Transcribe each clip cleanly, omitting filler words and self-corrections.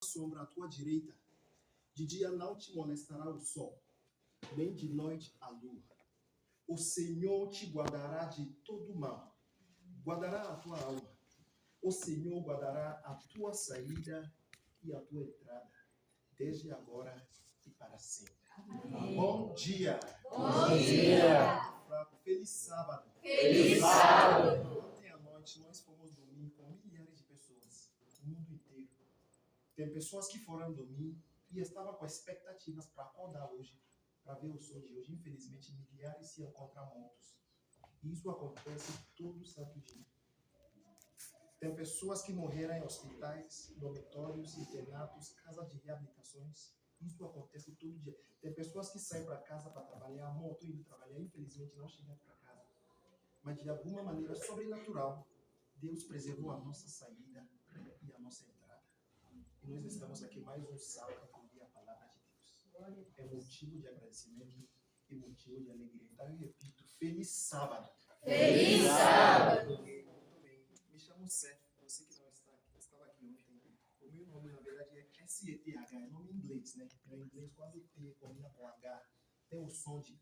sombra à tua direita. De dia não te molestará o sol, nem de noite a lua. O Senhor te guardará de todo mal, guardará a tua alma. O Senhor guardará a tua saída e a tua entrada, desde agora e para sempre. Amém. Bom dia. Bom dia. Feliz sábado. Feliz sábado. Ontem à noite nós fomos dormir com milhares de pessoas, no mundo inteiro. Tem pessoas que foram dormir e estavam com expectativas para acordar hoje, para ver o sol de hoje. Infelizmente, milhares se encontram mortos. E isso acontece todo santo dia. Tem pessoas que morreram em hospitais, dormitórios, internatos, casas de reabilitações. Isso acontece todo dia. Tem pessoas que saem para casa para trabalhar, estou indo trabalhar, infelizmente não chegam para casa. Mas de alguma maneira sobrenatural, Deus preservou a nossa saída e a nossa entrada. E nós estamos aqui mais um sábado para ouvir a palavra de Deus. É motivo de agradecimento e motivo de alegria. Então eu repito, feliz sábado. Feliz sábado. Muito bem. Me chamo Seth, você que não estava aqui ontem. O meu nome, na verdade, é S-E-T-H, é nome em inglês, né? Em inglês, quando o T combina com H, tem o som de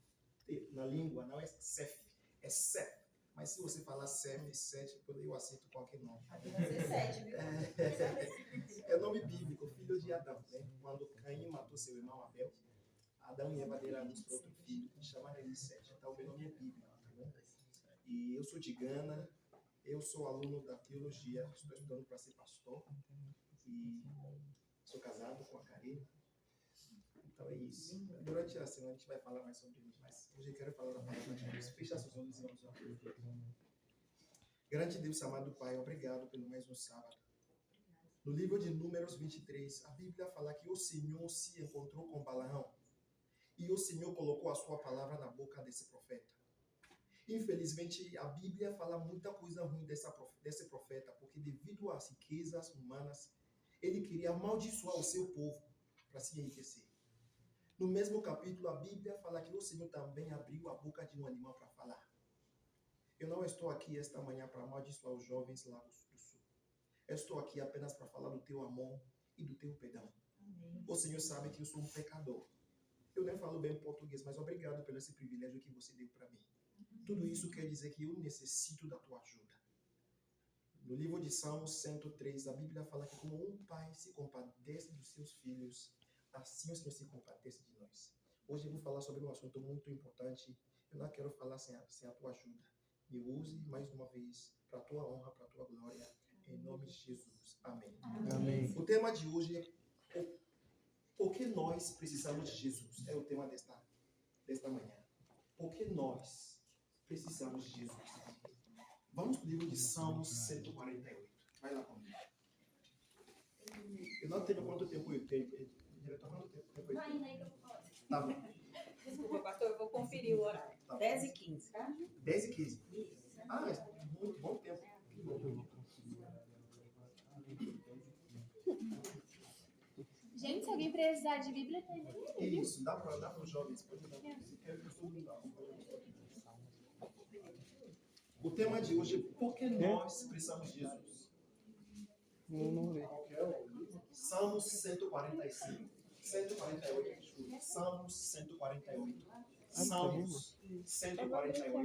T na língua, não é Seth, é Seth. Mas se você falar Seth, eu aceito qualquer nome. Aqui vai ser 7, viu? É nome bíblico, filho de Adão, né? Quando Caim matou seu irmão Abel, Adão e Eva deram a luz para outro filho, que chamaram ele de Sete. Então, o meu nome é bíblico, né? E eu sou de Gana, eu sou aluno da teologia, estou estudando para ser pastor, e sou casado com a Karina. Então é isso. Durante a semana a gente vai falar mais sobre isso, mas hoje eu quero falar da palavra de Deus. Fecha seus olhos e vamos orar. Grande Deus, amado Pai, obrigado pelo mais um sábado. No livro de Números 23, a Bíblia fala que o Senhor se encontrou com Balaão e o Senhor colocou a sua palavra na boca desse profeta. Infelizmente, a Bíblia fala muita coisa ruim desse profeta, porque devido às riquezas humanas, ele queria amaldiçoar o seu povo para se enriquecer. No mesmo capítulo, a Bíblia fala que o Senhor também abriu a boca de um animal para falar. Eu não estou aqui esta manhã para amaldiçoar os jovens lá do Sul. Eu estou aqui apenas para falar do teu amor e do teu perdão. Amém. O Senhor sabe que eu sou um pecador. Eu nem falo bem português, mas obrigado pelo esse privilégio que você deu para mim. Tudo isso quer dizer que eu necessito da tua ajuda. No livro de Salmos 103, a Bíblia fala que como um pai se compadece dos seus filhos, assim o Senhor se compadece de nós. Hoje eu vou falar sobre um assunto muito importante. Eu não quero falar sem a tua ajuda. Me use mais uma vez para a tua honra, para a tua glória. Em nome de Jesus. Amém. Amém. O tema de hoje é por que nós precisamos de Jesus? É o tema desta manhã. Por que nós precisamos de Jesus? Vamos para o livro de Salmos 148. Vai lá comigo. Eu não tenho quanto tempo eu tenho. Diretor, quanto tempo eu tenho? Tá bom. Desculpa, pastor, eu vou conferir o horário. Tá. 10h15, tá? 10h15. Isso. Ah, é muito bom tempo. Que bom. Gente, se alguém precisar de Bíblia, tem aí. Isso, dá para os jovens. Pode dar. Se quer, eu sou O tema de hoje é por que nós precisamos de Jesus? Salmos 145. 148. Salmos 148. Salmos 148.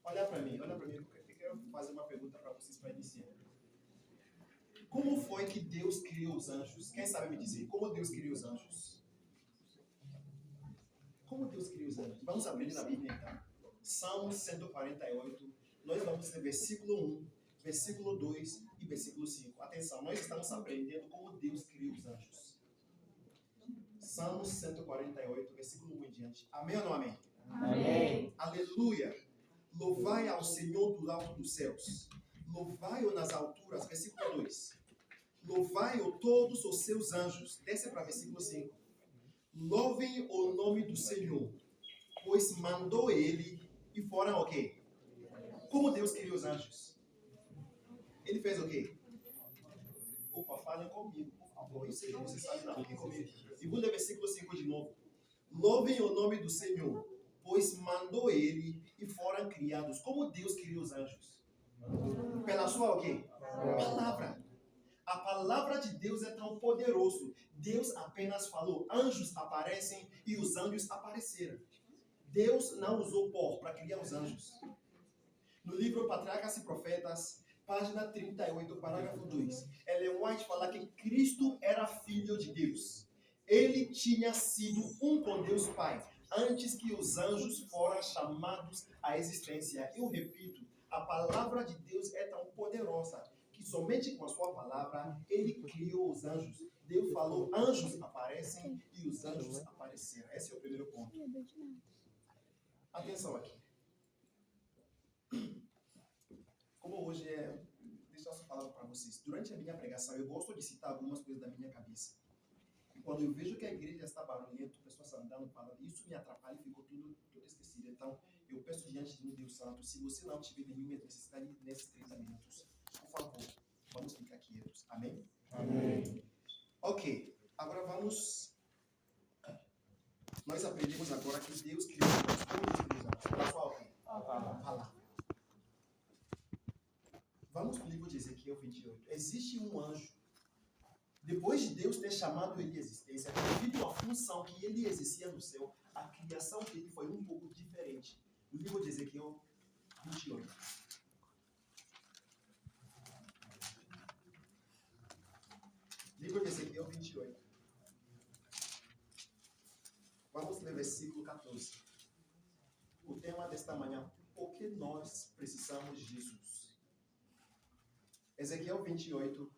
Olha para mim, eu quero fazer uma pergunta para vocês para iniciar. Como foi que Deus criou os anjos? Quem sabe me dizer? Como Deus criou os anjos? Como Deus criou os anjos? Vamos aprender na Bíblia então. Salmo 148, nós vamos ler versículo 1, versículo 2 e versículo 5. Atenção, nós estamos aprendendo como Deus criou os anjos. Salmo 148, versículo 1 em diante. Amém ou não amém? Amém. Aleluia! Louvai ao Senhor do alto dos céus. Louvai-o nas alturas. Versículo 2. Louvai-o todos os seus anjos. Desce para versículo 5. Louvem o nome do Senhor, pois mandou ele e foram o quê? Como Deus criou os anjos? Ele fez o quê? Opa, falem comigo, por favor. Eu sei que vocês sabem, não, fiquem comigo. Segundo versículo 5 de novo. Louvem o nome do Senhor, pois mandou ele e foram criados. Como Deus criou os anjos? Pela sua o quê? Palavra. A palavra de Deus é tão poderoso. Deus apenas falou, anjos aparecem e os anjos apareceram. Deus não usou pó para criar os anjos. No livro Patriarcas e Profetas, página 38, parágrafo 2, Ellen White fala que Cristo era filho de Deus. Ele tinha sido um com Deus Pai, antes que os anjos foram chamados à existência. Eu repito, a palavra de Deus é tão poderosa que somente com a sua palavra ele criou os anjos. Deus falou, anjos aparecem e os anjos apareceram. Esse é o primeiro ponto. Atenção aqui. Como hoje deixa eu só falar para vocês. Durante a minha pregação, eu gosto de citar algumas coisas da minha cabeça. E quando eu vejo que a igreja está barulhenta, pessoas andando, falando, isso me atrapalha e ficou tudo esquecido. Então, eu peço diante de um Deus Santo, se você não tiver nenhuma necessidade nesses 30 minutos, por favor, vamos ficar quietos. Amém? Amém. Ok, agora vamos... Nós aprendemos agora que Deus criou os anjos. Como Deus criou os anjos? Pela sua ordem. Palavra. Vamos para o livro de Ezequiel 28. Existe um anjo. Depois de Deus ter chamado ele à existência, devido à função que ele exercia no céu, a criação dele foi um pouco diferente. No livro de Ezequiel 28. Livro de Ezequiel 28. Vamos ler versículo 14. O tema desta manhã, por que nós precisamos de Jesus? Ezequiel 28,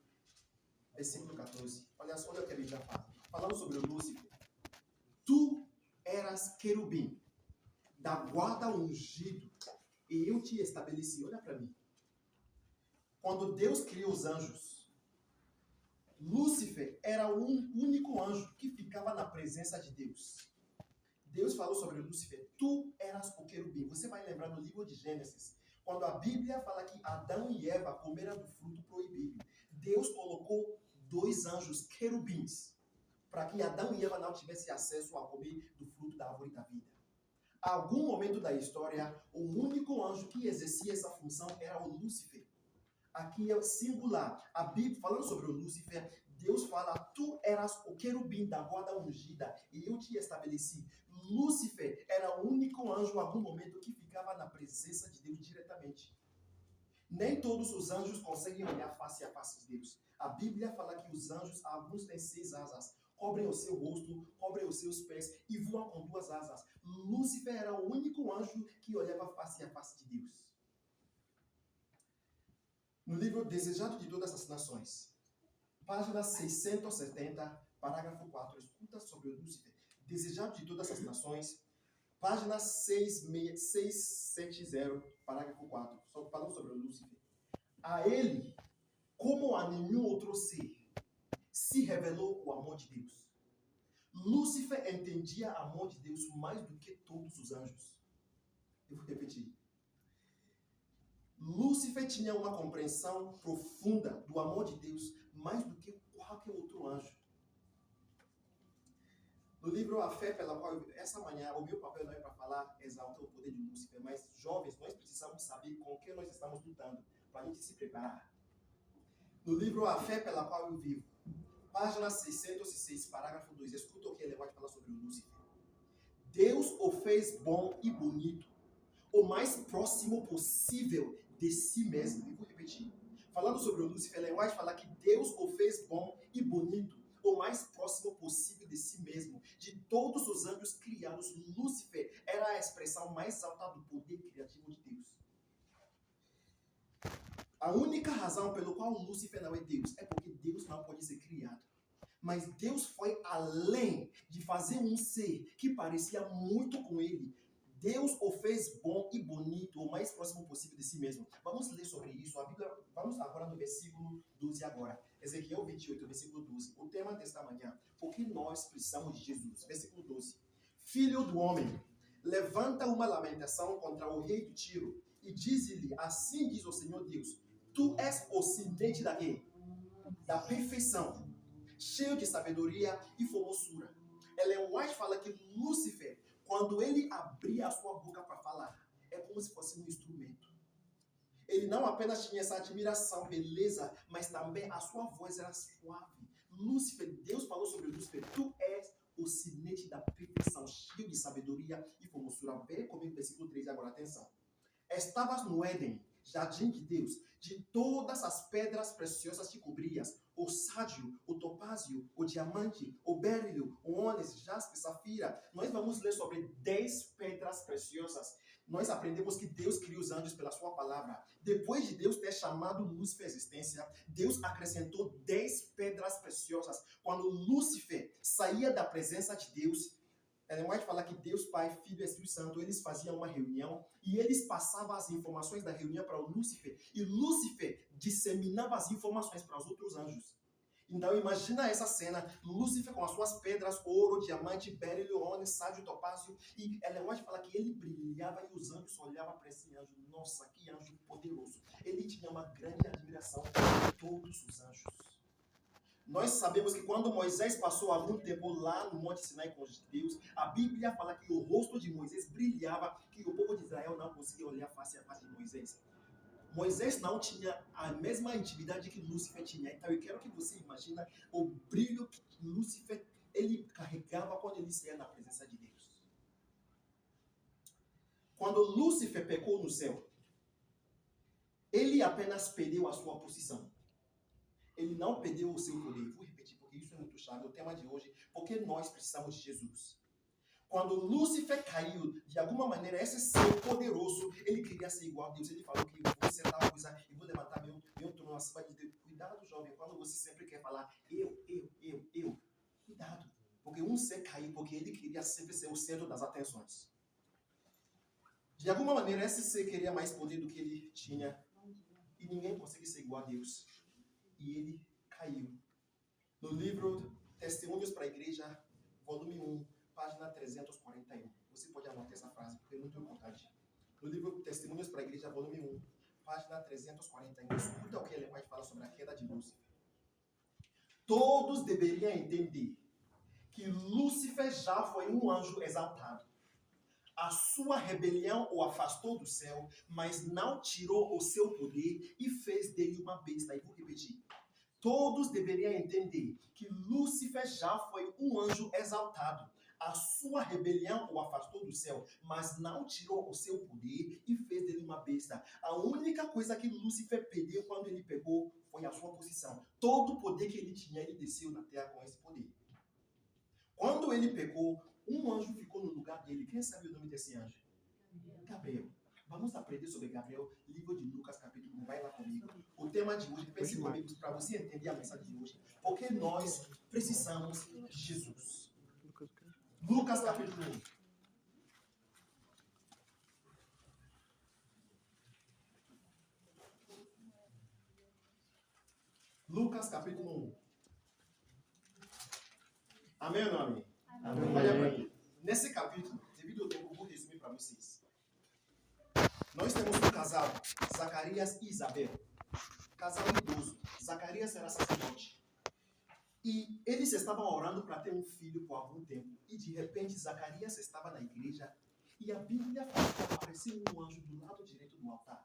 versículo 14. Olha o que a Bíblia fala. Falando sobre o Lúcifer. Tu eras querubim, da guarda ungido, e eu te estabeleci. Olha para mim. Quando Deus criou os anjos, Lúcifer era o único anjo que ficava na presença de Deus. Deus falou sobre Lúcifer, tu eras o querubim. Você vai lembrar no livro de Gênesis, quando a Bíblia fala que Adão e Eva comeram do fruto proibido. Deus colocou 2 anjos querubins, para que Adão e Eva não tivessem acesso a comer do fruto da árvore da vida. A algum momento da história, o único anjo que exercia essa função era o Lúcifer. Aqui é singular. A Bíblia, falando sobre o Lúcifer, Deus fala, tu eras o querubim da guarda ungida, e eu te estabeleci. Lúcifer era o único anjo, a algum momento, que ficava na presença de Deus diretamente. Nem todos os anjos conseguem olhar face a face de Deus. A Bíblia fala que os anjos, alguns têm 6 asas, cobrem o seu rosto, cobrem os seus pés e voam com 2 asas. Lúcifer era o único anjo que olhava face a face de Deus. No livro Desejado de Todas as Nações, página 670, parágrafo 4, escuta sobre o Lúcifer. Desejado de Todas as Nações, página 670, parágrafo 4, falando sobre o Lúcifer. A ele, como a nenhum outro ser, se revelou o amor de Deus. Lúcifer entendia o amor de Deus mais do que todos os anjos. Eu vou repetir. Lúcifer tinha uma compreensão profunda do amor de Deus mais do que qualquer outro anjo. No livro A Fé pela Qual, essa manhã, o meu papel não é para falar, exaltar o poder de Lúcifer, mas jovens, nós precisamos saber com o que nós estamos lutando, para a gente se preparar. No livro A Fé pela Qual Eu Vivo, página 606, parágrafo 2, escuta o que ele vai falar sobre o Lúcifer. Deus o fez bom e bonito, o mais próximo possível de si mesmo. Eu vou repetir. Falando sobre o Lúcifer, ele vai falar que Deus o fez bom e bonito, o mais próximo possível de si mesmo. De todos os anjos criados, Lúcifer era a expressão mais alta do poder criativo de Deus. A única razão pelo qual Lúcifer não é Deus é porque Deus não pode ser criado. Mas Deus foi além de fazer um ser que parecia muito com ele. Deus o fez bom e bonito, o mais próximo possível de si mesmo. Vamos ler sobre isso. A Bíblia, vamos agora no versículo 12 agora. Ezequiel 28, versículo 12. O tema desta manhã, por que nós precisamos de Jesus? Versículo 12. Filho do homem, levanta uma lamentação contra o rei de Tiro e diz-lhe, assim diz o Senhor Deus, tu és o sinete da quê? Da perfeição, cheio de sabedoria e formosura. Ellen White fala que Lúcifer, quando ele abria a sua boca para falar, é como se fosse um instrumento. Ele não apenas tinha essa admiração, beleza, mas também a sua voz era suave. Lúcifer, Deus falou sobre Lúcifer, tu és o sinete da perfeição, cheio de sabedoria e formosura. Vê comigo o versículo 3 agora, atenção. Estavas no Éden, jardim de Deus, de todas as pedras preciosas te cobrias, o sádio, o topázio, o diamante, o berilo, o ônix, jaspe, safira. Nós vamos ler sobre 10 pedras preciosas. Nós aprendemos que Deus criou os anjos pela sua palavra. Depois de Deus ter chamado Lúcifer à existência, Deus acrescentou 10 pedras preciosas. Quando Lúcifer saía da presença de Deus, Ellen White fala que Deus, Pai, Filho e Espírito Santo, eles faziam uma reunião e eles passavam as informações da reunião para o Lúcifer e Lúcifer disseminava as informações para os outros anjos. Então imagina essa cena, Lúcifer com as suas pedras, ouro, diamante, berilo, ônix, sádio, topázio, e Ellen White fala que ele brilhava e os anjos olhavam para esse anjo. Nossa, que anjo poderoso! Ele tinha uma grande admiração por todos os anjos. Nós sabemos que quando Moisés passou algum tempo lá no Monte Sinai com Deus, a Bíblia fala que o rosto de Moisés brilhava, que o povo de Israel não conseguia olhar face a face de Moisés. Moisés não tinha a mesma intimidade que Lúcifer tinha. Então eu quero que você imagine o brilho que Lúcifer ele carregava quando ele saía na presença de Deus. Quando Lúcifer pecou no céu, ele apenas perdeu a sua posição. Ele não perdeu o seu poder. Vou repetir porque isso é muito chave. O tema de hoje, porque nós precisamos de Jesus. Quando Lúcifer caiu, de alguma maneira, esse ser poderoso, ele queria ser igual a Deus. Ele falou que eu vou ser tal coisa e vou levantar meu trono acima de Deus. Cuidado, jovem, quando você sempre quer falar eu. Cuidado, porque um ser caiu porque ele queria sempre ser o centro das atenções. De alguma maneira, esse ser queria mais poder do que ele tinha. E ninguém consegue ser igual a Deus. E ele caiu. No livro Testemunhos para a Igreja, volume 1, página 341. Você pode anotar essa frase, porque é muito importante. No livro Testemunhos para a Igreja, volume 1, página 341. Escuta o que Ellen White fala sobre a queda de Lúcifer. Todos deveriam entender que Lúcifer já foi um anjo exaltado. A sua rebelião o afastou do céu, mas não tirou o seu poder e fez dele uma besta. E vou repetir. Todos deveriam entender que Lúcifer já foi um anjo exaltado. A sua rebelião o afastou do céu, mas não tirou o seu poder e fez dele uma besta. A única coisa que Lúcifer perdeu quando ele pegou foi a sua posição. Todo o poder que ele tinha, ele desceu na terra com esse poder. Quando ele pegou, um anjo ficou no lugar dele. Quem sabe o nome desse anjo? Gabriel. Vamos aprender sobre Gabriel, livro de Lucas, capítulo 1. Vai lá comigo. O tema de hoje, pense comigo, para você entender a mensagem de hoje. Porque nós precisamos de Jesus. Lucas, capítulo 1. Lucas, capítulo 1. Amém ou não amém? Amém. Olha para mim. Nesse capítulo, devido ao tempo, eu vou resumir para vocês. Nós temos um casal, Zacarias e Isabel. Casal idoso. Zacarias era sacerdote. E eles estavam orando para ter um filho por algum tempo. E de repente, Zacarias estava na igreja. E a Bíblia fala que apareceu um anjo do lado direito do altar.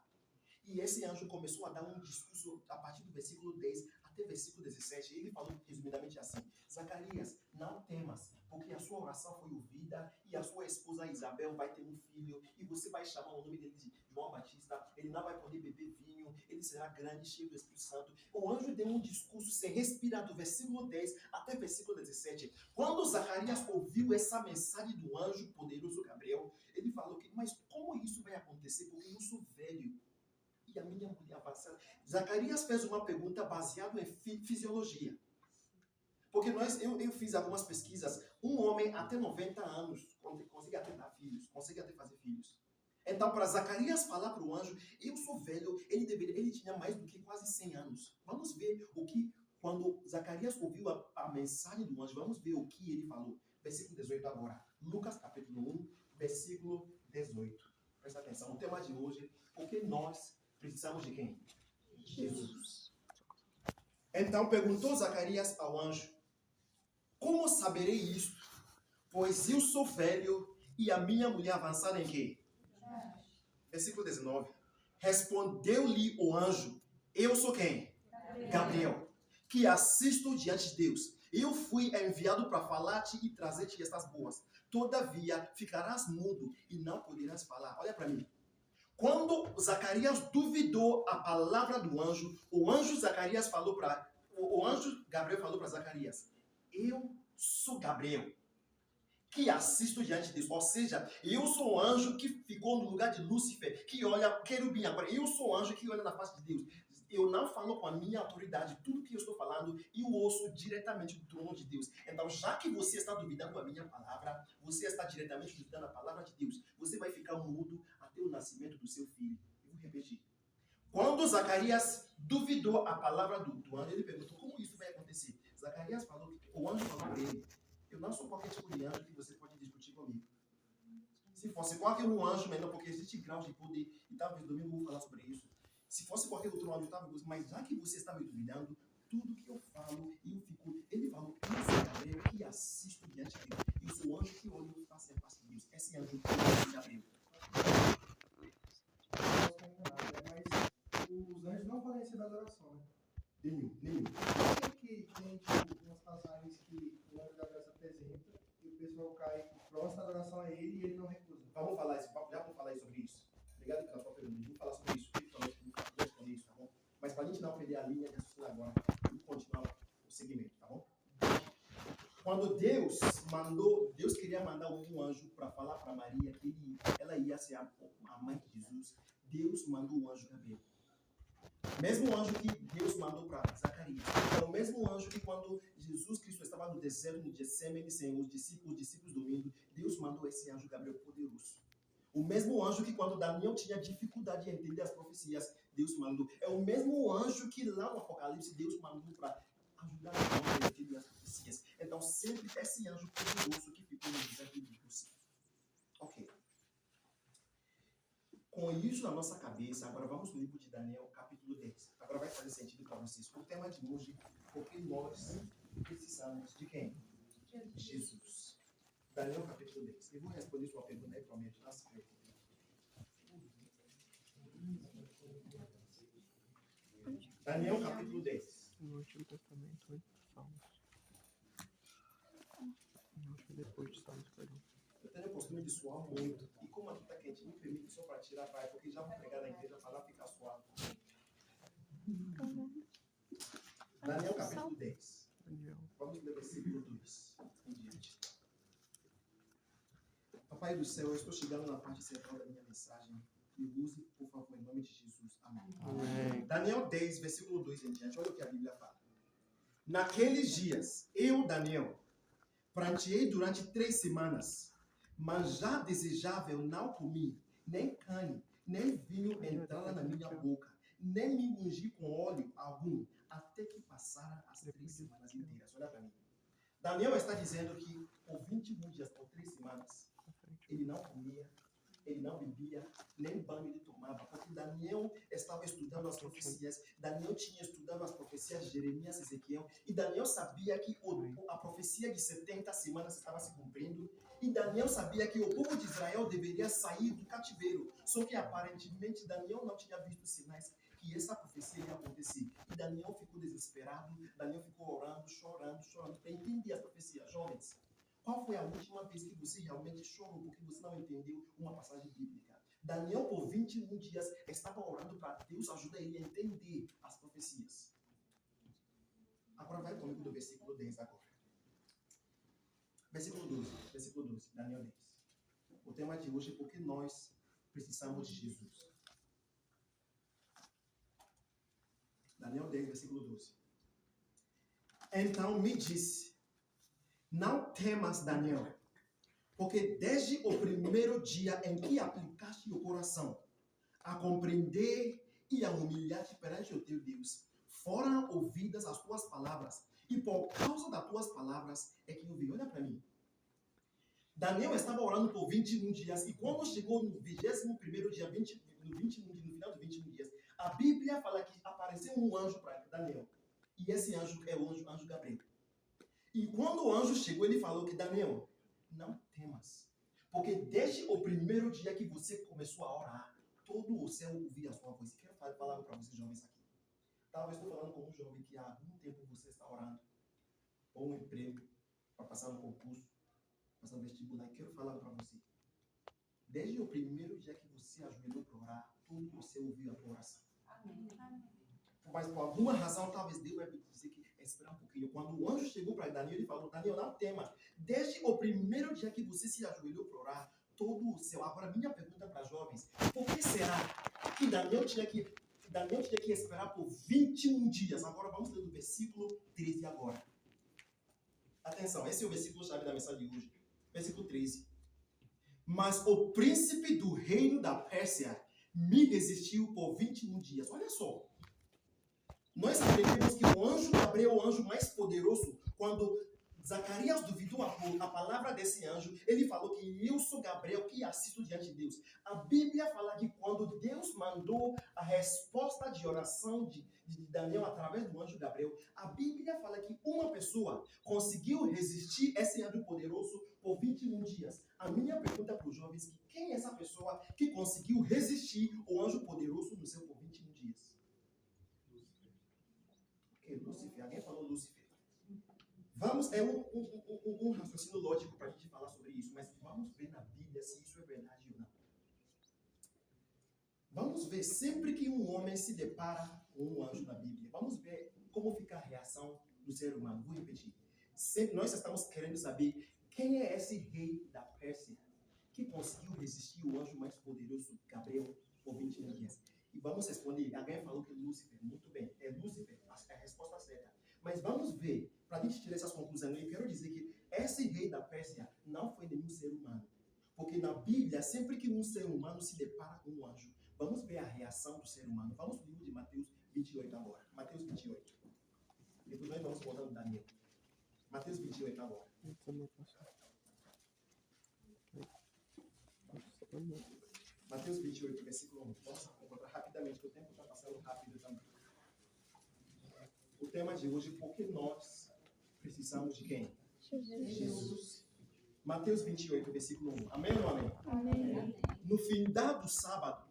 E esse anjo começou a dar um discurso a partir do versículo 10 até o versículo 17. Ele falou resumidamente assim: Zacarias, não temas, porque a sua oração foi ouvida e a sua esposa Isabel vai ter um filho e você vai chamar o nome dele de João Batista. Ele não vai poder beber vinho, ele será grande, cheio do Espírito Santo. O anjo deu um discurso sem respirar do versículo 10 até o versículo 17. Quando Zacarias ouviu essa mensagem do anjo poderoso Gabriel, ele falou que, mas como isso vai acontecer? Porque eu sou velho. E a minha mulher avançada. Zacarias fez uma pergunta baseada em fisiologia. Porque eu fiz algumas pesquisas. Um homem até 90 anos consegue até dar filhos, consegue até fazer filhos. Então, para Zacarias falar para o anjo, eu sou velho, ele tinha mais do que quase 100 anos. Vamos ver quando Zacarias ouviu a mensagem do anjo, vamos ver o que ele falou. Versículo 18 agora. Lucas capítulo 1, versículo 18. Presta atenção. O tema de hoje, porque nós precisamos de quem? Jesus. Então perguntou Zacarias ao anjo: como saberei isto? Pois eu sou velho e a minha mulher avançada em quê? Versículo 19. Respondeu-lhe o anjo: eu sou quem? Gabriel, que assisto diante de Deus. Eu fui enviado para falar-te e trazer-te estas boas. Todavia, ficarás mudo e não poderás falar. Olha para mim. Quando Zacarias duvidou a palavra do anjo, o anjo Gabriel falou para Zacarias: eu sou Gabriel, que assisto diante de Deus. Ou seja, eu sou o anjo que ficou no lugar de Lúcifer, que olha querubim. Agora, eu sou o anjo que olha na face de Deus. Eu não falo com a minha autoridade. Tudo que eu estou falando, eu ouço diretamente do trono de Deus. Então, já que você está duvidando a minha palavra, você está diretamente duvidando a palavra de Deus, você vai ficar mudo até o nascimento do seu filho. Eu vou repetir. Quando Zacarias duvidou a palavra do anjo, ele perguntou: como isso vai acontecer? Zacarias falou, o anjo falou para ele: eu não sou qualquer tipo de anjo que você pode discutir comigo. Se fosse qualquer um anjo, menor, porque existe graus de poder, e talvez domingo eu vou falar sobre isso. Se fosse qualquer outro anjo, talvez, mas já que você está me duvidando, tudo que eu falo, eu fico. Ele falou: eu sou Gabriel que assisto diante de Deus. Eu sou o anjo que olha face a face de Deus. Esse anjo que é Gabriel. Mas os anjos não podem ser da adoração, né? Nenhum. Por que tem tipo, umas passagens que o anjo Gabriel se apresenta e o pessoal cai próximo à adoração a ele e ele não recusa? Vamos falar isso, já vamos falar sobre isso. Obrigado pela sua pergunta. Vamos falar sobre isso. Vou responder isso, tá bom? Mas para a gente não perder a linha de raciocínio agora, vamos continuar o segmento, tá bom? Quando Deus queria mandar um anjo para falar para Maria que ela ia ser a mãe de Jesus, Deus mandou o anjo Gabriel. Mesmo anjo que Deus mandou para Zacarias. É o mesmo anjo que quando Jesus Cristo estava no deserto, no Getsemane, sem os discípulos dormindo, Deus mandou esse anjo Gabriel poderoso. O mesmo anjo que quando Daniel tinha dificuldade de entender as profecias, Deus mandou. É o mesmo anjo que lá no Apocalipse Deus mandou para ajudar a entender as profecias. Então sempre esse anjo poderoso que ficou no deserto de Lúcifer. Ok. Com isso na nossa cabeça, agora vamos no livro de Daniel, capítulo 10. Agora vai fazer sentido para vocês. O tema de hoje, porque nós precisamos de quem? Jesus. Daniel, capítulo 10. Eu vou responder sua pergunta aí, prometo. Não se preocupe. Daniel, capítulo 10. No Antigo Testamento, 8 salmos. Não, acho que depois de salmos, perdão. Eu tenho o costume de suar muito. E como aqui está quente, me permite só para tirar a praia, porque já vou pregar na igreja para lá ficar suave. Daniel, capítulo 10. Daniel. Vamos ler versículo 2 em diante. Papai do céu, eu estou chegando na parte central da minha mensagem. Me use, por favor, em nome de Jesus. Amém. Amém. Daniel 10, versículo 2 em diante. Olha o que a Bíblia fala. Naqueles dias, eu, Daniel, pranteei durante 3 semanas, mas já desejável não comi, nem carne, nem vinho entrara na minha boca, nem me ungi com óleo algum, até que passaram as 3 semanas inteiras. Olha para mim. Daniel está dizendo que por 21 dias, por 3 semanas, ele não comia, ele não bebia, nem banho ele tomava, porque Daniel estava estudando as profecias, Daniel tinha estudado as profecias de Jeremias e Ezequiel, e Daniel sabia que a profecia de 70 semanas estava se cumprindo, e Daniel sabia que o povo de Israel deveria sair do cativeiro, só que aparentemente Daniel não tinha visto sinais que essa profecia ia acontecer, e Daniel ficou desesperado, Daniel ficou orando, chorando, para entender as profecias. Jovens, qual foi a última vez que você realmente chorou porque você não entendeu uma passagem bíblica? Daniel, por 21 dias, estava orando para Deus ajudar ele a entender as profecias. Agora vai comigo do versículo 10 agora. Versículo 12, Daniel 10. O tema de hoje é porque nós precisamos de Jesus. Daniel 10, versículo 12. Então me disse: não temas, Daniel, porque desde o primeiro dia em que aplicaste o coração a compreender e a humilhar-te perante o teu Deus, foram ouvidas as tuas palavras, e por causa das tuas palavras é que eu vi. Olha para mim. Daniel estava orando por 21 dias e quando chegou no 21º dia, no 21 dia, no final de 21 dias, a Bíblia fala que apareceu um anjo para Daniel. E esse anjo é o anjo Gabriel. E quando o anjo chegou, ele falou que Daniel, não temas. Porque desde o primeiro dia que você começou a orar, todo o céu ouvia a sua voz. Quero falar para vocês jovens aqui. Talvez estou falando com um jovem que há algum tempo você está orando por um emprego, para passar no concurso, passar no vestibular. E quero falar para você. Desde o primeiro dia que você ajoelhou para orar, todo o céu ouviu a tua oração. Amém. Mas por alguma razão, talvez Deus vai dizer que esperar um pouquinho. Quando o anjo chegou para Daniel, ele falou, Daniel, não tema. Desde o primeiro dia que você se ajoelhou para orar, todo o céu. Agora, minha pergunta para jovens, por que será que Daniel tinha que esperar por 21 dias? Agora, vamos ler do versículo 13 agora. Atenção, esse é o versículo-chave da mensagem de hoje. Versículo 13. Mas o príncipe do reino da Pérsia me resistiu por 21 dias. Olha só. Nós aprendemos que o anjo Gabriel é o anjo mais poderoso. Quando Zacarias duvidou a palavra desse anjo, ele falou que eu sou Gabriel que assisto diante de Deus. A Bíblia fala que quando Deus mandou a resposta de oração de Daniel através do anjo Gabriel, a Bíblia fala que uma pessoa conseguiu resistir esse anjo poderoso por 21 dias. A minha pergunta para os jovens é quem é essa pessoa que conseguiu resistir o anjo poderoso no céu por 21 dias? Lúcifer, alguém falou Lúcifer. Vamos, é um raciocínio lógico para a gente falar sobre isso, mas vamos ver na Bíblia se isso é verdade ou não. Vamos ver, sempre que um homem se depara com um anjo na Bíblia, vamos ver como fica a reação do ser humano. Vou repetir. Sempre nós estamos querendo saber quem é esse rei da Pérsia que conseguiu resistir o anjo mais poderoso, Gabriel, por 21 dias. E vamos responder. Alguém falou que é Lúcifer. Muito bem. É Lúcifer. É a resposta certa. Mas vamos ver, para a gente tirar essas conclusões, eu quero dizer que esse rei da Pérsia não foi nenhum ser humano. Porque na Bíblia, sempre que um ser humano se depara com um anjo, vamos ver a reação do ser humano. Vamos para o livro de Mateus 28 agora. Mateus 28. Depois nós vamos voltar no Daniel. Mateus 28 agora. Mateus 28, versículo 1. Vamos encontrar rapidamente, porque o tempo está passando rápido também. O tema de hoje, porque nós precisamos de quem? Jesus. Mateus 28, versículo 1. Amém ou não amém? Amém. No findado sábado,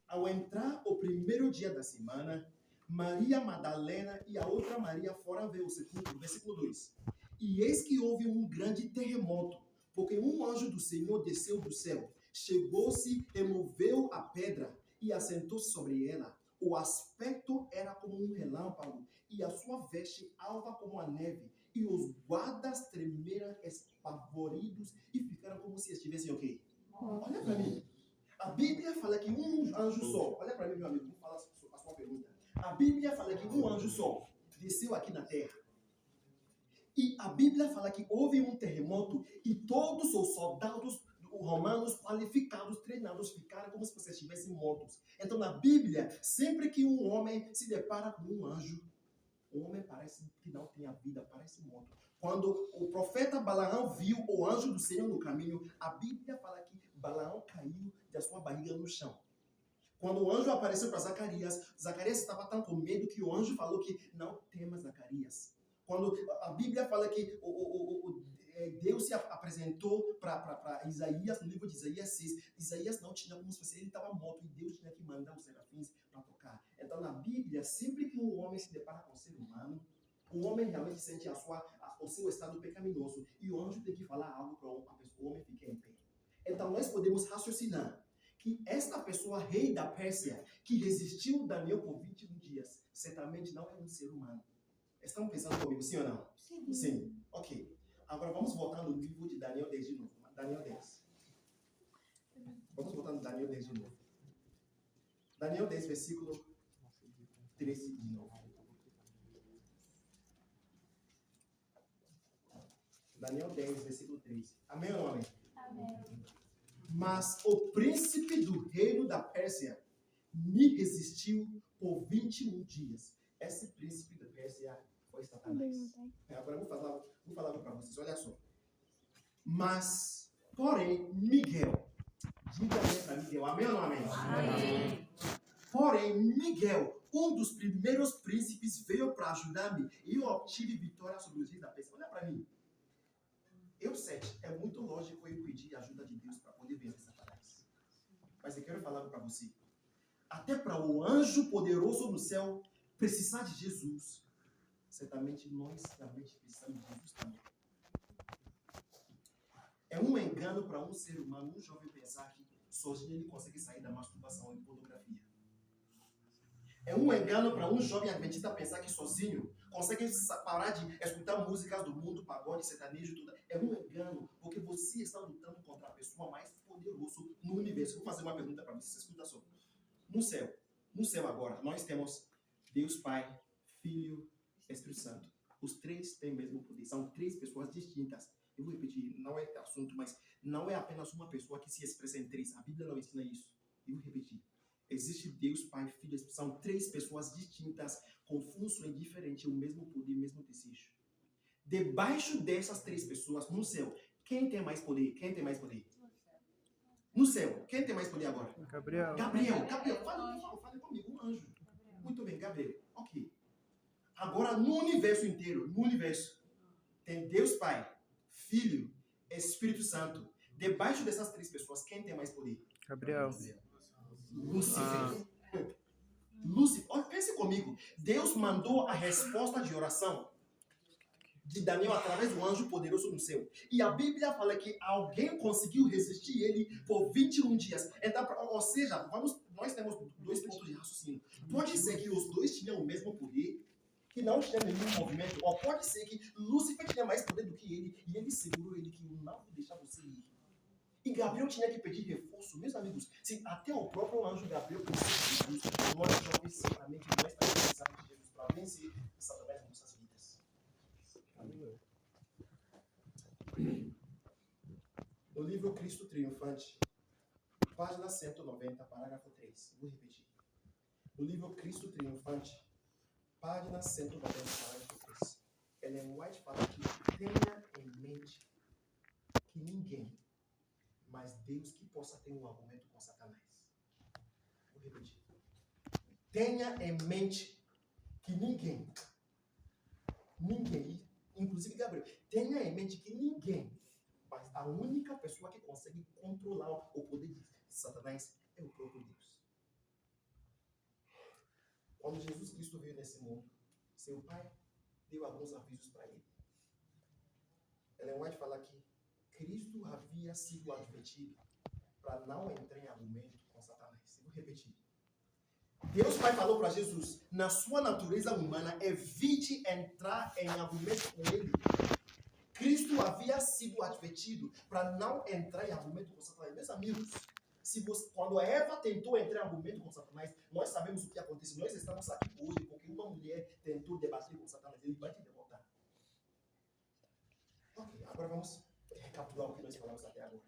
ao entrar o primeiro dia da semana, Maria Madalena e a outra Maria foram ver o sepulcro. Versículo 2. E eis que houve um grande terremoto, porque um anjo do Senhor desceu do céu, chegou-se, removeu a pedra e assentou-se sobre ela. O aspecto era como um relâmpago, e a sua veste alva como a neve. E os guardas tremeram espavoridos e ficaram como se estivessem o quê? Olha para mim. A Bíblia fala que um anjo só, olha para mim, meu amigo, vou falar a sua pergunta. A Bíblia fala que um anjo só desceu aqui na terra. E a Bíblia fala que houve um terremoto e todos os soldados romanos qualificados, treinados, ficaram como se vocês estivessem mortos. Então, na Bíblia, sempre que um homem se depara com um anjo, o homem parece que não tem a vida, parece morto. Quando o profeta Balaão viu o anjo do Senhor no caminho, a Bíblia fala que Balaão caiu da sua barriga no chão. Quando o anjo apareceu para Zacarias, Zacarias estava tão com medo que o anjo falou que não temas, Zacarias. Quando a Bíblia fala que Deus se apresentou para Isaías, no livro de Isaías 6, Isaías não tinha como se fosse, ele estava morto e Deus tinha que mandar os serafins para tocar. Então, na Bíblia, sempre que um homem se depara com um ser humano, o homem realmente sente o seu estado pecaminoso e o anjo tem que falar algo para o homem ficar em pé. Então, nós podemos raciocinar que esta pessoa, rei da Pérsia, que resistiu Daniel por 21 dias, certamente não é um ser humano. Estão pensando comigo, sim ou não? Sim. Sim. Ok. Agora vamos voltar no livro de Daniel 10 de novo. Daniel 10. Vamos voltar no Daniel 10 de novo. Daniel 10, versículo 13 de novo. Daniel 10, versículo 13. Amém ou não amém? Amém. Mas o príncipe do reino da Pérsia me resistiu por 21 dias. Esse príncipe da Pérsia foi Satanás. Agora eu vou falar para vocês, olha só. Mas Porém, Miguel, diga amém para Miguel, amém ou não amém? Amém. Porém, Miguel, um dos primeiros príncipes, veio para ajudar-me e eu obtive vitória sobre os reis da Pérsia. Olha para mim. Eu sei, é muito lógico eu pedir ajuda de Deus para poder vencer Satanás. Mas eu quero falar para você. Até para o anjo poderoso no céu precisar de Jesus, certamente nós realmente precisamos de Jesus também. É um engano para um ser humano, um jovem pensar que sozinho ele consegue sair da masturbação e pornografia. É um engano para um jovem adventista pensar que sozinho consegue parar de escutar músicas do mundo, pagode, sertanejo, tudo. É um engano, porque você está lutando contra a pessoa mais poderosa no universo. Vou fazer uma pergunta para você, escuta só. No céu agora, nós temos Deus Pai, Filho, Espírito Santo. Os três têm o mesmo poder, são três pessoas distintas. Eu vou repetir, não é assunto, mas não é apenas uma pessoa que se expressa em três. A Bíblia não ensina isso. Eu vou repetir. Existe Deus, Pai, Filho e Espírito. São três pessoas distintas, com funções diferentes, o mesmo poder, o mesmo desejo. Debaixo dessas três pessoas, no céu, quem tem mais poder? Quem tem mais poder? No céu, quem tem mais poder agora? Gabriel. Gabriel, fale comigo, um anjo. Muito bem, Gabriel. Ok. Agora, no universo inteiro, tem Deus Pai, Filho, Espírito Santo. Debaixo dessas três pessoas, quem tem mais poder? Gabriel. Lúcifer. Lúcifer, olha, pense comigo. Deus mandou a resposta de oração de Daniel através do anjo poderoso no céu. E a Bíblia fala que alguém conseguiu resistir ele por 21 dias. Então, ou seja, nós temos dois pontos de raciocínio. Pode ser que os dois tinham o mesmo poder, que não tinha nenhum movimento, ou pode ser que Lúcifer tinha mais poder do que ele, e ele segurou ele que não vou deixar você ir. E Gabriel tinha que pedir reforço. Meus amigos, se até o próprio anjo Gabriel precisa de Jesus, nós jovens, certamente, nós também precisamos de Jesus para vencer Satanás em nossas vidas. No livro Cristo Triunfante, página 190, parágrafo 3. Vou repetir. No livro Cristo Triunfante, página 190, parágrafo 3. Ellen White fala que tenha em mente que ninguém, mas Deus que possa ter um argumento com Satanás. Vou repetir. Tenha em mente que ninguém, inclusive Gabriel, tenha em mente que ninguém, mas a única pessoa que consegue controlar o poder de Satanás é o próprio Deus. Quando Jesus Cristo veio nesse mundo, seu pai deu alguns avisos para ele. Ellen White fala que Cristo havia sido advertido para não entrar em argumento com Satanás. Eu vou repetir. Deus Pai falou para Jesus, na sua natureza humana, evite entrar em argumento com ele. Cristo havia sido advertido para não entrar em argumento com Satanás. Meus amigos, quando a Eva tentou entrar em argumento com Satanás, nós sabemos o que aconteceu. Nós estamos aqui hoje porque uma mulher tentou debater com Satanás. Ele vai te derrotar. Ok, agora vamos recapitular o que nós falamos até agora.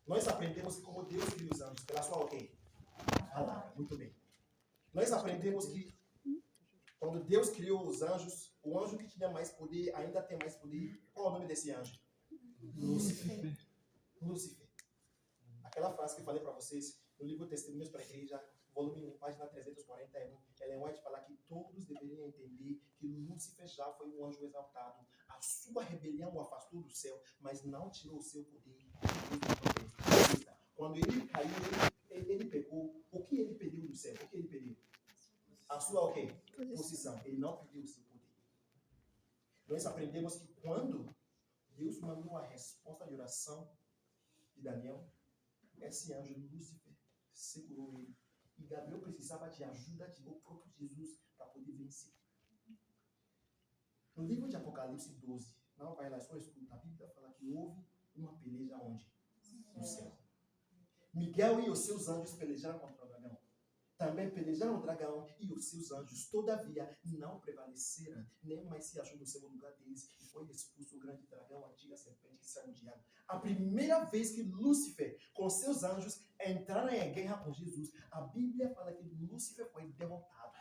Nós aprendemos que como Deus criou os anjos, pela sua palavra. Muito bem. Nós aprendemos que quando Deus criou os anjos, o anjo que tinha mais poder ainda tem mais poder. Qual é o nome desse anjo? Lúcifer. Aquela frase que eu falei para vocês no livro Testemunhos para a Igreja, volume 1, página 341, Ellen White fala que todos deveriam entender que Lúcifer já foi um anjo exaltado. A sua rebelião o afastou do céu, mas não tirou o seu poder. Quando ele caiu, ele pegou. O que ele perdeu do céu? O que ele perdeu? A sua o quê? Posição. Ele não perdeu o seu poder. Nós aprendemos que quando Deus mandou a resposta de oração de Daniel, esse anjo Lúcifer segurou ele. E Gabriel precisava de ajuda do próprio Jesus para poder vencer. No livro de Apocalipse 12, não vai lá, só escuta. A Bíblia fala que houve uma peleja onde? No céu. Miguel e os seus anjos pelejaram contra o dragão. Também pelejaram o dragão e os seus anjos. Todavia, não prevaleceram, nem mais se achou no seu lugar deles. E foi expulso o grande dragão, a antiga serpente que saiu de água. A primeira vez que Lúcifer, com seus anjos, entraram em guerra com Jesus, a Bíblia fala que Lúcifer foi derrotado.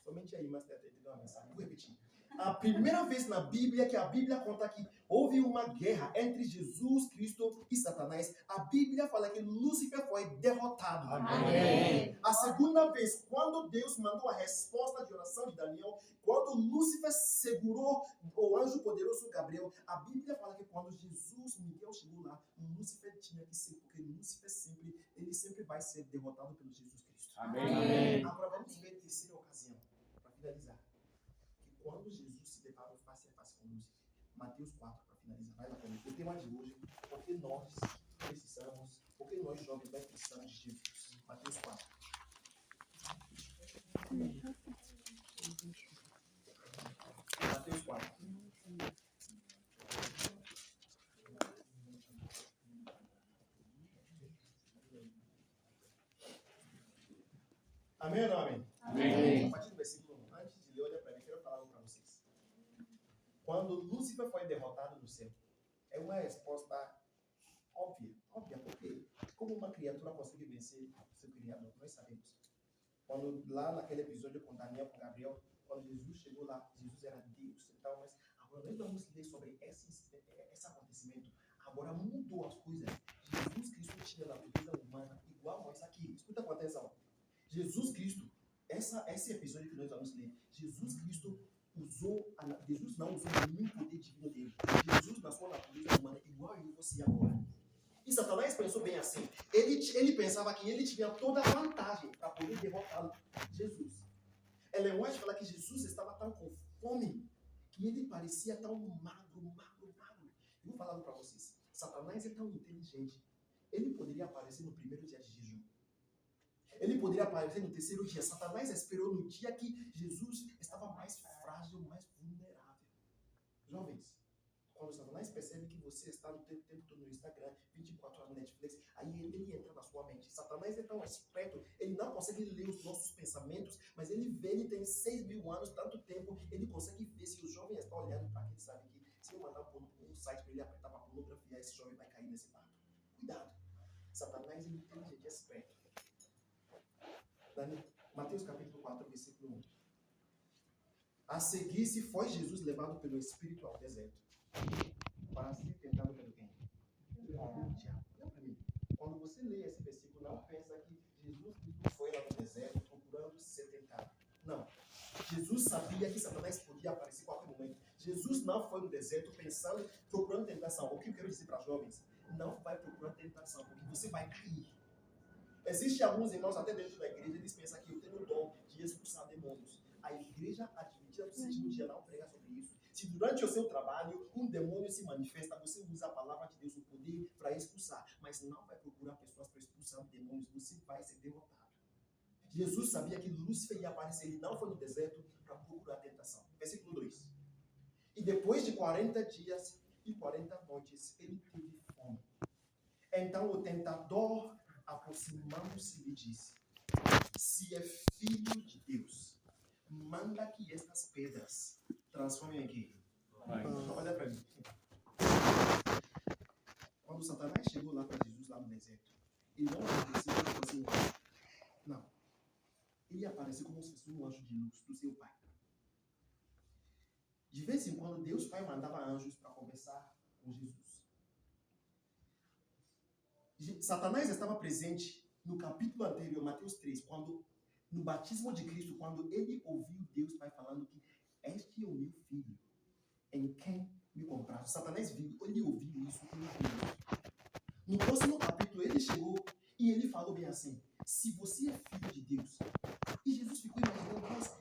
Somente aí, mas tem entendido a mensagem. Vou repetir. A primeira vez na Bíblia que a Bíblia conta que houve uma guerra entre Jesus Cristo e Satanás, a Bíblia fala que Lúcifer foi derrotado. Amém. A segunda vez, quando Deus mandou a resposta de oração de Daniel, quando Lúcifer segurou o anjo poderoso Gabriel, a Bíblia fala que quando Miguel chegou lá, Lúcifer tinha que ser, porque Lúcifer sempre vai ser derrotado pelo Jesus Cristo. Amém. Agora vamos ver a terceira ocasião, para finalizar. Que quando Jesus se deparou face a face com Lúcifer, Mateus 4, para finalizar, vai lá comigo. O tema de hoje, porque nós jovens precisamos de Jesus. Mateus 4. Mateus 4. Amém ou não amém? Amém. A partir do versículo 1, antes de ler, olha para mim, quero falar algo para vocês. Quando Lúcifer foi derrotado no céu, é uma resposta óbvia, porque como uma criatura consegue vencer seu criador, nós sabemos. Quando lá naquele episódio com Daniel, com Gabriel, quando Jesus chegou lá, Jesus era Deus. Então, mas agora nós vamos ler sobre esse acontecimento. Agora mudou as coisas. Jesus Cristo tinha a natureza humana igual a nós aqui. Escuta com atenção. Jesus Cristo, esse episódio que nós vamos ler, Jesus não usou nenhum poder divino dele. Jesus, na sua natureza humana, igual eu e você agora. E Satanás pensou bem assim. Ele pensava que ele tinha toda a vantagem para poder derrotar Jesus. Ellen White fala que Jesus estava tão com fome que ele parecia tão magro. Eu vou falar para vocês. Satanás é tão inteligente. Ele poderia aparecer no primeiro dia de jejum. Ele poderia aparecer no terceiro dia. Satanás esperou no dia que Jesus estava mais frágil, mais vulnerável. Jovens, quando Satanás percebe que você está no tempo todo no Instagram, 24 horas no Netflix, aí ele entra na sua mente. Satanás é tão esperto, ele não consegue ler os nossos pensamentos, mas ele tem 6.000 anos, tanto tempo, ele consegue ver se o jovem está olhando para ele, sabe que se eu mandar um site para ele apertar para pornografia, esse jovem vai cair nesse barco. Cuidado. Satanás é inteligente, é esperto. Mateus capítulo 4, versículo 1. A seguir-se foi Jesus levado pelo Espírito ao deserto para ser tentado pelo quem? Pelo diabo. Olha para mim. Quando você lê esse versículo, não pensa que Jesus foi lá no deserto procurando ser tentado. Não. Jesus sabia que Satanás podia aparecer em qualquer momento. Jesus não foi no deserto procurando tentação. O que eu quero dizer para os jovens? Não vai procurar tentação, porque você vai cair. Existem alguns irmãos, até dentro da igreja, eles pensam que eu tenho o dom de expulsar demônios. A igreja adventista do sétimo dia não prega sobre isso. Se durante o seu trabalho um demônio se manifesta, você usa a palavra de Deus, o poder, para expulsar. Mas não vai procurar pessoas para expulsar demônios, você vai ser derrotado. Jesus sabia que Lúcifer ia aparecer, ele não foi no deserto para procurar tentação. Versículo 2. E depois de 40 dias e 40 noites, ele teve fome. Então o tentador, aproximando-se, lhe disse: se é filho de Deus, manda que estas pedras transformem em quê? Olha para mim. Quando Satanás chegou lá para Jesus, lá no deserto, ele não apareceu como assim, não. Ele apareceu como se fosse um anjo de luz do seu pai. De vez em quando, Deus Pai mandava anjos para conversar com Jesus. Satanás estava presente no capítulo anterior, Mateus 3, no batismo de Cristo, quando ele ouviu Deus Pai falando que este é o meu filho, em quem me compraste. Satanás viu, ele ouviu isso, ele viu isso. No próximo capítulo, ele chegou e ele falou bem assim: se você é filho de Deus. E Jesus ficou imaginando, mas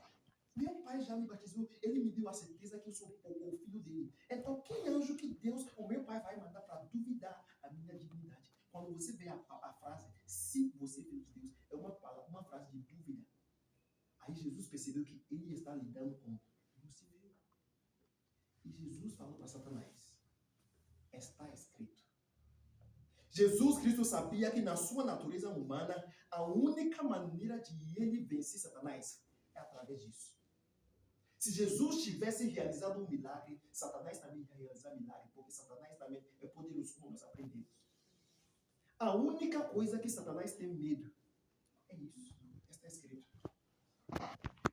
meu pai já me batizou, ele me deu a certeza que eu sou o filho dele. Então, que anjo que Deus, o meu pai, vai mandar para duvidar a minha dignidade? Quando você vê a frase, se você é filho de Deus, é uma frase de dúvida. Aí Jesus percebeu que ele está lidando com Lúcifer. E Jesus falou para Satanás: está escrito. Jesus Cristo sabia que na sua natureza humana, a única maneira de ele vencer Satanás é através disso. Se Jesus tivesse realizado um milagre, Satanás também ia realizar milagre, porque Satanás também é poderoso, como nós aprendemos. A única coisa que Satanás tem medo é isso. Está escrito.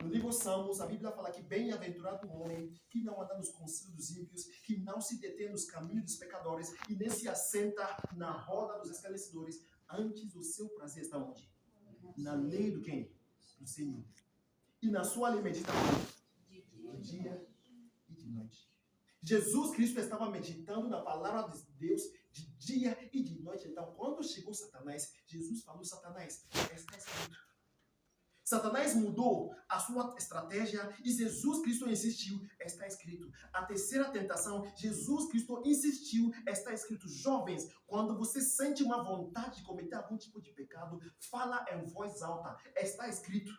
No livro Salmos, a Bíblia fala que bem-aventurado o homem que não anda nos conselhos dos ímpios, que não se detém nos caminhos dos pecadores e nem se assenta na roda dos escarnecedores. Antes o seu prazer está onde? Na lei do quem? Do Senhor. E na sua lei medita de dia e de noite. Jesus Cristo estava meditando na palavra de Deus de dia e de noite. Então, quando chegou Satanás, Jesus falou: Satanás, está escrito. Satanás mudou a sua estratégia e Jesus Cristo insistiu, está escrito. A terceira tentação, Jesus Cristo insistiu, está escrito. Jovens, quando você sente uma vontade de cometer algum tipo de pecado, fala em voz alta, está escrito.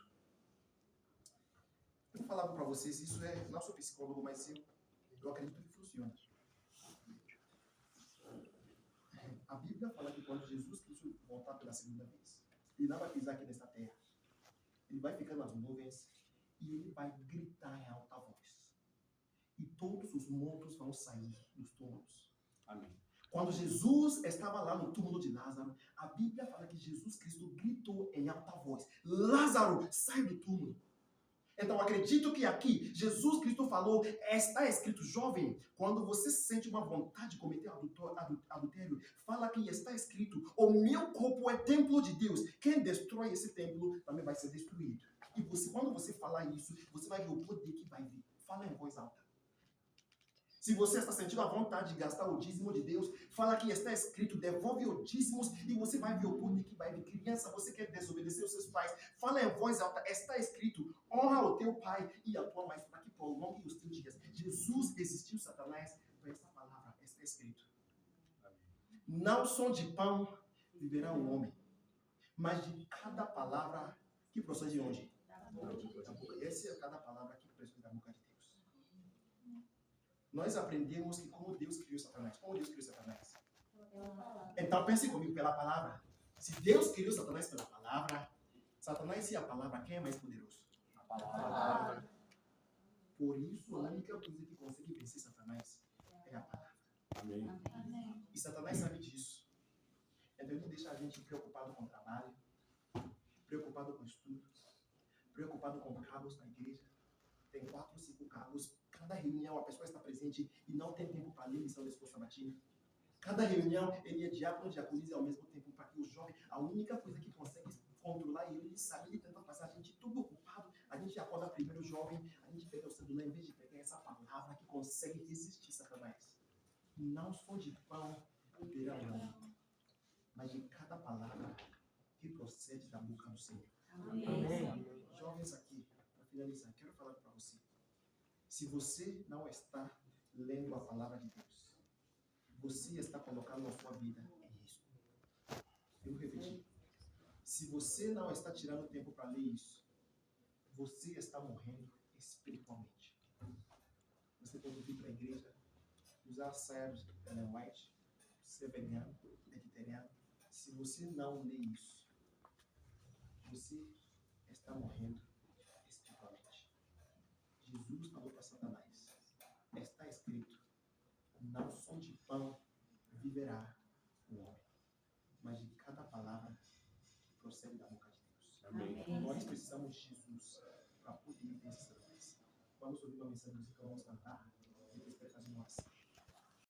Eu vou falar para vocês, isso é, não sou psicólogo, mas eu acredito que funciona. A Bíblia fala que quando Jesus Cristo voltar pela segunda vez, ele não vai pisar aqui nesta terra. Ele vai ficar nas nuvens e ele vai gritar em alta voz. E todos os mortos vão sair dos túmulos. Amém. Quando Jesus estava lá no túmulo de Lázaro, a Bíblia fala que Jesus Cristo gritou em alta voz: Lázaro, sai do túmulo. Então, acredito que aqui, Jesus Cristo falou, está escrito, jovem, quando você sente uma vontade de cometer adultério, fala que está escrito, o meu corpo é templo de Deus. Quem destrói esse templo também vai ser destruído. E você, quando você falar isso, você vai ver o poder que vai vir. Fala em voz alta. Se você está sentindo a vontade de gastar o dízimo de Deus, fala que está escrito, devolve o dízimos e você vai ver o poder que vai vir. Criança, você quer desobedecer os seus pais, fala em voz alta, está escrito, honra o teu pai e a tua mãe para que prolongue os teus dias. Jesus resistiu Satanás para essa palavra, está escrito. Não só de pão viverá o homem, mas de cada palavra que procede de onde? Da boca. Essa é cada palavra que procede da boca de Deus. Nós aprendemos que como Deus criou Satanás. Como Deus criou Satanás? Então pense comigo, pela palavra. Se Deus criou Satanás pela palavra, Satanás e a palavra, quem é mais poderoso? A palavra. Por isso, a única coisa que consegue vencer Satanás é a palavra. Amém. E Satanás sabe disso. Então ele deixa a gente preocupado com o trabalho, preocupado com o estudo, preocupado com cargos na igreja. Tem 4, 5 cargos. Cada reunião a pessoa está presente e não tem tempo para ler lição da escola sabatina. Cada reunião ele é diácono, diaconisa ao mesmo tempo, para que o jovem, a única coisa que consegue controlar ele sabe, ele tenta passar a gente tudo ocupado. A gente acorda primeiro jovem, a gente pega o celular em vez de pegar essa palavra que consegue resistir Satanás. Não só de pão viverá o homem, mas de cada palavra que procede da boca do Senhor. Amém. Jovens aqui, para finalizar, quero falar para você. Se você não está lendo a palavra de Deus, você está colocando a sua vida em risco. Eu vou repetir. Se você não está tirando tempo para ler isso, você está morrendo espiritualmente. Você pode vir para a igreja, usar saias de Ellen White, ser vegano, vegetariano. Se você não lê isso, você está morrendo espiritualmente. Jesus falou para Satanás, está escrito, não só de pão viverá o homem, mas de cada palavra que procede da boca de Deus. Amém. Nós precisamos de Jesus para poder vencer Satanás. Vamos ouvir uma mensagem musical, vamos cantar, e depois vai fazer uma oração.